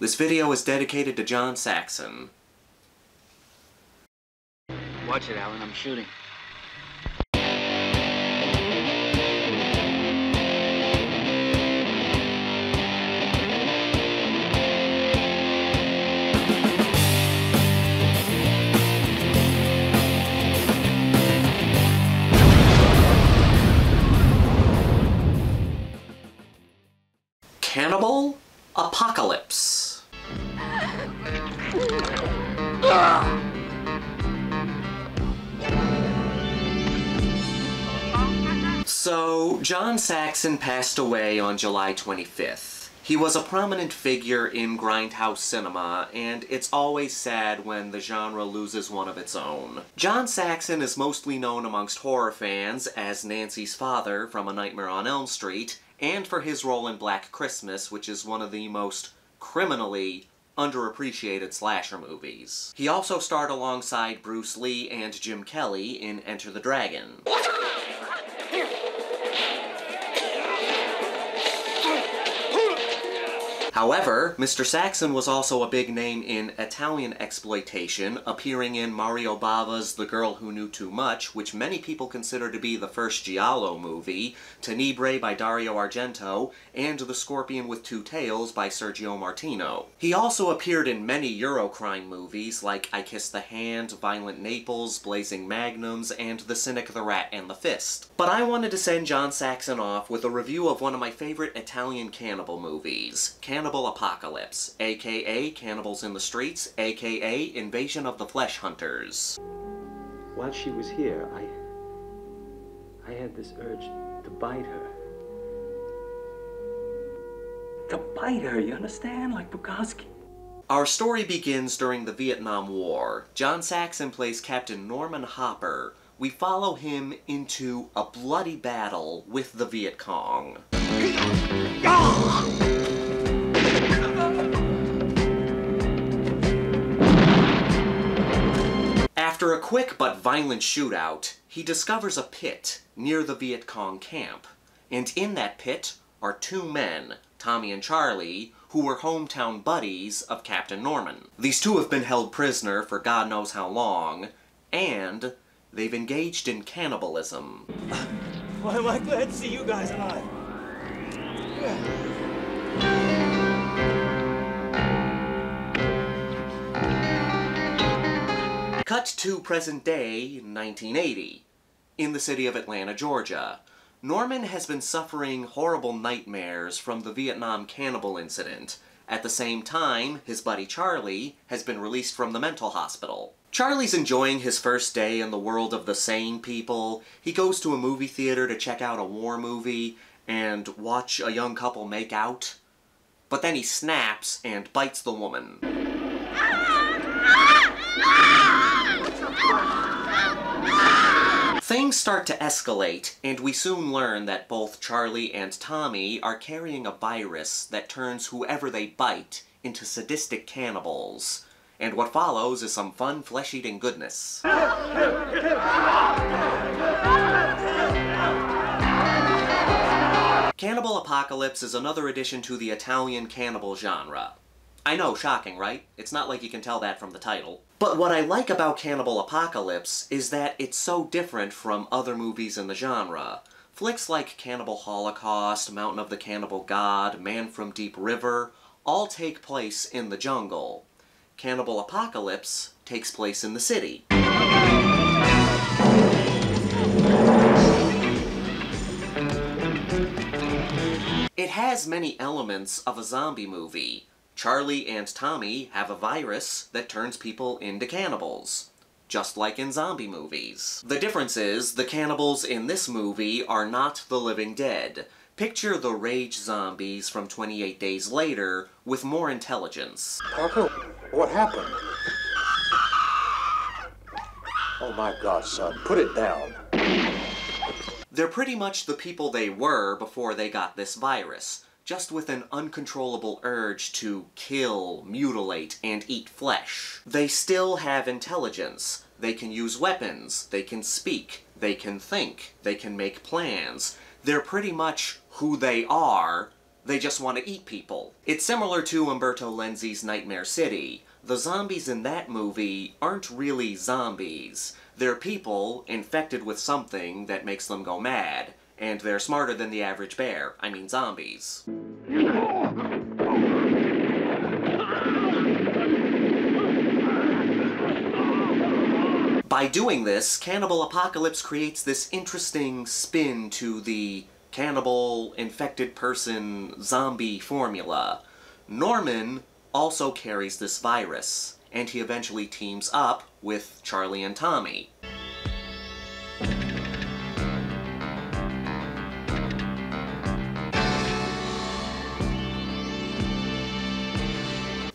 This video is dedicated to John Saxon. Watch it, Alan. I'm shooting. Cannibal Apocalypse. So, John Saxon passed away on July 25th. He was a prominent figure in grindhouse cinema, and it's always sad when the genre loses one of its own. John Saxon is mostly known amongst horror fans as Nancy's father from A Nightmare on Elm Street, and for his role in Black Christmas, which is one of the most criminally underappreciated slasher movies. He also starred alongside Bruce Lee and Jim Kelly in Enter the Dragon. However, Mr. Saxon was also a big name in Italian exploitation, appearing in Mario Bava's The Girl Who Knew Too Much, which many people consider to be the first Giallo movie, Tenebrae by Dario Argento, and The Scorpion with Two Tails by Sergio Martino. He also appeared in many Eurocrime movies like I Kiss the Hand, Violent Naples, Blazing Magnums, and The Cynic, the Rat, and the Fist. But I wanted to send John Saxon off with a review of one of my favorite Italian cannibal movies, Cannibal Apocalypse, aka Cannibals in the Streets, aka Invasion of the Flesh Hunters. While she was here, I had this urge to bite her. To bite her, you understand? Like Bukowski. Our story begins during the Vietnam War. John Saxon plays Captain Norman Hopper. We follow him into a bloody battle with the Viet Cong. After a quick but violent shootout, he discovers a pit near the Viet Cong camp. And in that pit are two men, Tommy and Charlie, who were hometown buddies of Captain Norman. These two have been held prisoner for God knows how long, and they've engaged in cannibalism. Why am I glad to see you guys alive? Cut to present day, 1980, in the city of Atlanta, Georgia. Norman has been suffering horrible nightmares from the Vietnam cannibal incident. At the same time, his buddy Charlie has been released from the mental hospital. Charlie's enjoying his first day in the world of the sane people. He goes to a movie theater to check out a war movie and watch a young couple make out. But then he snaps and bites the woman. Things start to escalate, and we soon learn that both Charlie and Tommy are carrying a virus that turns whoever they bite into sadistic cannibals. And what follows is some fun flesh-eating goodness. Cannibal Apocalypse is another addition to the Italian cannibal genre. I know, shocking, right? It's not like you can tell that from the title. But what I like about Cannibal Apocalypse is that it's so different from other movies in the genre. Flicks like Cannibal Holocaust, Mountain of the Cannibal God, Man from Deep River, all take place in the jungle. Cannibal Apocalypse takes place in the city. It has many elements of a zombie movie. Charlie and Tommy have a virus that turns people into cannibals, just like in zombie movies. The difference is, the cannibals in this movie are not the living dead. Picture the rage zombies from 28 Days Later with more intelligence. Parker, what happened? Oh my God, son, put it down. They're pretty much the people they were before they got this virus, just with an uncontrollable urge to kill, mutilate, and eat flesh. They still have intelligence. They can use weapons, they can speak, they can think, they can make plans. They're pretty much who they are. They just want to eat people. It's similar to Umberto Lenzi's Nightmare City. The zombies in that movie aren't really zombies. They're people infected with something that makes them go mad. And they're smarter than the average bear. I mean zombies. By doing this, Cannibal Apocalypse creates this interesting spin to the cannibal, infected person, zombie formula. Norman also carries this virus, and he eventually teams up with Charlie and Tommy.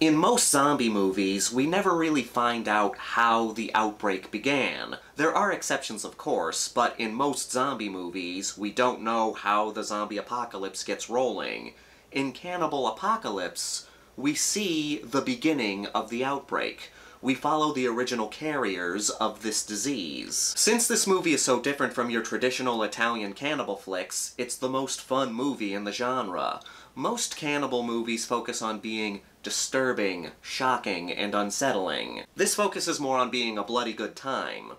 In most zombie movies, we never really find out how the outbreak began. There are exceptions, of course, but in most zombie movies, we don't know how the zombie apocalypse gets rolling. In Cannibal Apocalypse, we see the beginning of the outbreak. We follow the original carriers of this disease. Since this movie is so different from your traditional Italian cannibal flicks, it's the most fun movie in the genre. Most cannibal movies focus on being disturbing, shocking, and unsettling. This focuses more on being a bloody good time.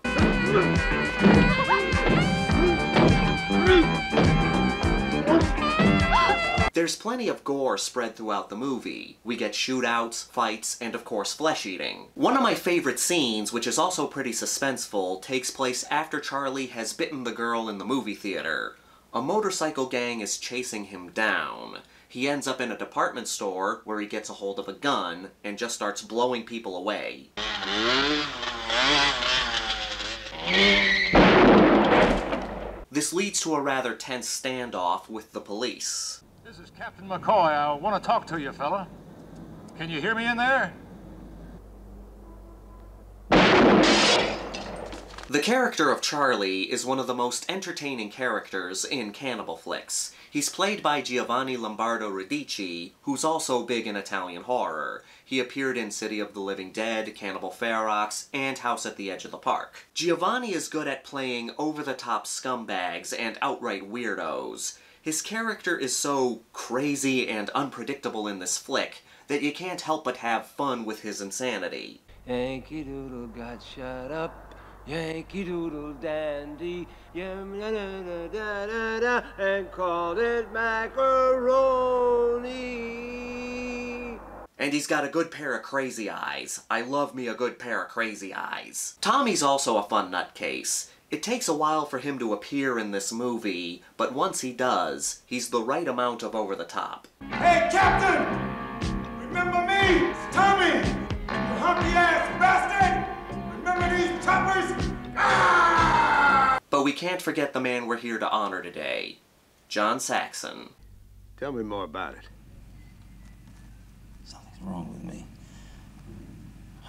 There's plenty of gore spread throughout the movie. We get shootouts, fights, and of course flesh-eating. One of my favorite scenes, which is also pretty suspenseful, takes place after Charlie has bitten the girl in the movie theater. A motorcycle gang is chasing him down. He ends up in a department store where he gets a hold of a gun and just starts blowing people away. This leads to a rather tense standoff with the police. This is Captain McCoy. I want to talk to you, fella. Can you hear me in there? The character of Charlie is one of the most entertaining characters in cannibal flicks. He's played by Giovanni Lombardo Radice, who's also big in Italian horror. He appeared in City of the Living Dead, Cannibal Ferox, and House at the Edge of the Park. Giovanni is good at playing over-the-top scumbags and outright weirdos. His character is so crazy and unpredictable in this flick that you can't help but have fun with his insanity. Yankee Doodle got shut up. Yankee Doodle Dandy, and called it macaroni. And he's got a good pair of crazy eyes. I love me a good pair of crazy eyes. Tommy's also a fun nutcase. It takes a while for him to appear in this movie, but once he does, he's the right amount of over the top. Hey, Captain! Remember me? It's Tommy! You hunky-ass bastard! Remember these choppers? Ah! But we can't forget the man we're here to honor today, John Saxon. Tell me more about it. Something's wrong with me.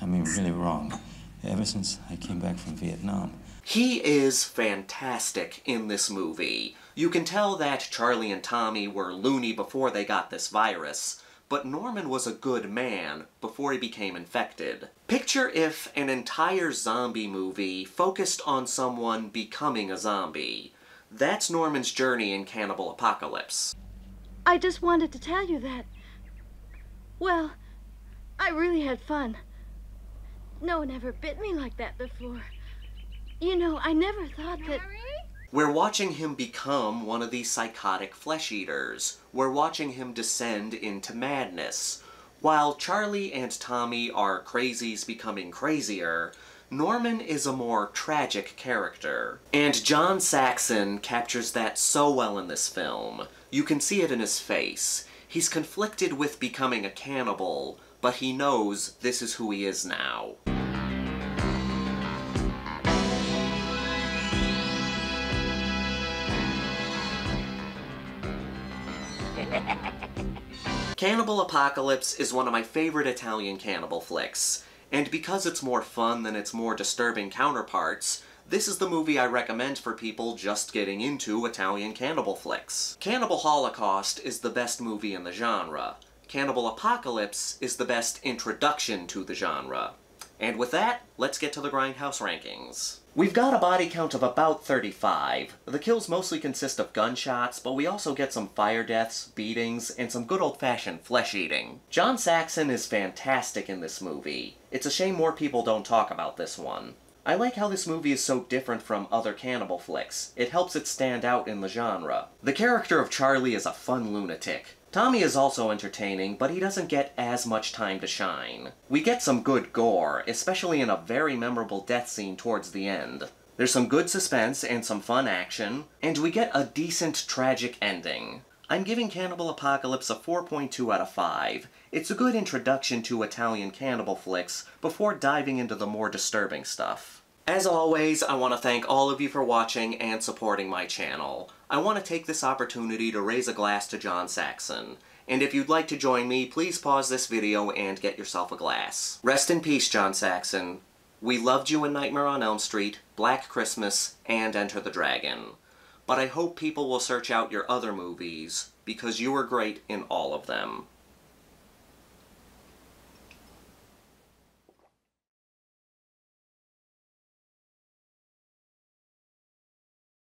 I mean, really wrong. Ever since I came back from Vietnam. He is fantastic in this movie. You can tell that Charlie and Tommy were loony before they got this virus, but Norman was a good man before he became infected. Picture if an entire zombie movie focused on someone becoming a zombie. That's Norman's journey in Cannibal Apocalypse. I just wanted to tell you that. Well, I really had fun. No one ever bit me like that before. You know, I never thought that... We're watching him become one of these psychotic flesh-eaters. We're watching him descend into madness. While Charlie and Tommy are crazies becoming crazier, Norman is a more tragic character. And John Saxon captures that so well in this film. You can see it in his face. He's conflicted with becoming a cannibal, but he knows this is who he is now. Cannibal Apocalypse is one of my favorite Italian cannibal flicks, and because it's more fun than its more disturbing counterparts, this is the movie I recommend for people just getting into Italian cannibal flicks. Cannibal Holocaust is the best movie in the genre. Cannibal Apocalypse is the best introduction to the genre. And with that, let's get to the Grindhouse Rankings. We've got a body count of about 35. The kills mostly consist of gunshots, but we also get some fire deaths, beatings, and some good old-fashioned flesh-eating. John Saxon is fantastic in this movie. It's a shame more people don't talk about this one. I like how this movie is so different from other cannibal flicks. It helps it stand out in the genre. The character of Charlie is a fun lunatic. Tommy is also entertaining, but he doesn't get as much time to shine. We get some good gore, especially in a very memorable death scene towards the end. There's some good suspense and some fun action, and we get a decent tragic ending. I'm giving Cannibal Apocalypse a 4.2 out of 5. It's a good introduction to Italian cannibal flicks before diving into the more disturbing stuff. As always, I want to thank all of you for watching and supporting my channel. I want to take this opportunity to raise a glass to John Saxon. And if you'd like to join me, please pause this video and get yourself a glass. Rest in peace, John Saxon. We loved you in Nightmare on Elm Street, Black Christmas, and Enter the Dragon. But I hope people will search out your other movies, because you were great in all of them.